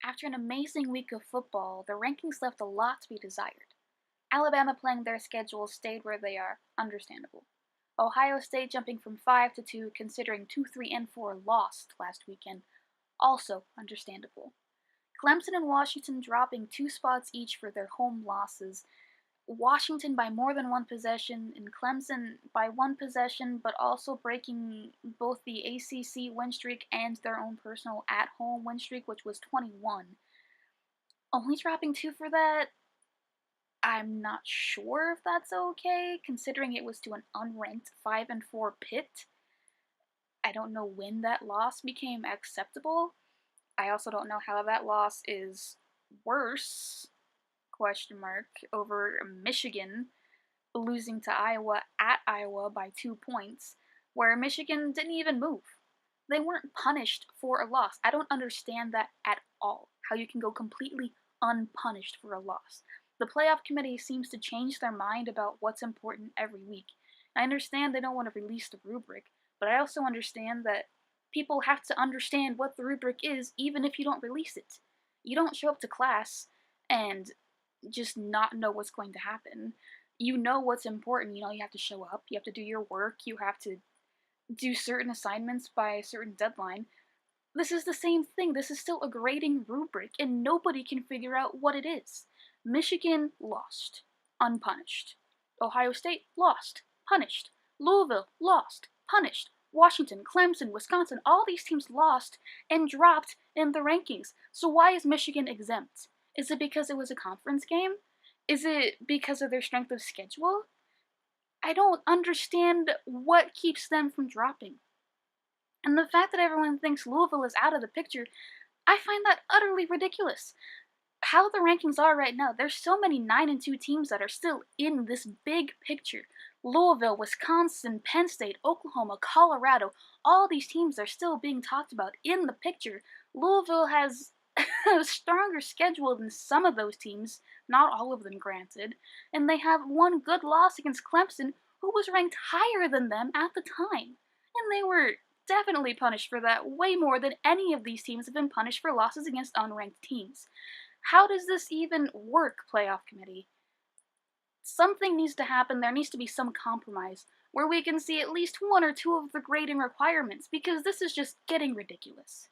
After an amazing week of football, the rankings left a lot to be desired. Alabama playing their schedule stayed where they are, understandable. Ohio State jumping from 5 to 2, considering 2, 3, and 4 lost last weekend, also understandable. Clemson and Washington dropping 2 spots each for their home losses. Washington by more than one possession, and Clemson by one possession, but also breaking both the ACC win streak and their own personal at home win streak, which was 21. Only dropping 2 for that, I'm not sure if that's okay, considering it was to an unranked 5 and 4 Pitt. I don't know when that loss became acceptable. I also don't know how that loss is worse, question mark, over Michigan losing to Iowa at Iowa by 2 points, where Michigan didn't even move. They weren't punished for a loss. I don't understand that at all, how you can go completely unpunished for a loss. The playoff committee seems to change their mind about what's important every week. I understand they don't want to release the rubric, but I also understand that people have to understand what the rubric is even if you don't release it. You don't show up to class and just not know what's going to happen. You know what's important. You have to show up, you have to do your work, you have to do certain assignments by a certain deadline. This is the same thing. This is still a grading rubric, and nobody can figure out what it is. Michigan lost, unpunished. Ohio State lost, punished. Louisville lost, punished. Washington, Clemson, Wisconsin, all these teams lost and dropped in the rankings. So why is Michigan exempt? Is it because it was a conference game? Is it because of their strength of schedule? I don't understand what keeps them from dropping. And the fact that everyone thinks Louisville is out of the picture, I find that utterly ridiculous. How the rankings are right now, there's so many 9 and 2 teams that are still in this big picture. Louisville, Wisconsin, Penn State, Oklahoma, Colorado, all these teams are still being talked about in the picture. Louisville has a stronger schedule than some of those teams, not all of them granted, and they have one good loss against Clemson, who was ranked higher than them at the time. And they were definitely punished for that way more than any of these teams have been punished for losses against unranked teams. How does this even work, playoff committee? Something needs to happen. There needs to be some compromise where we can see at least one or two of the grading requirements, because this is just getting ridiculous.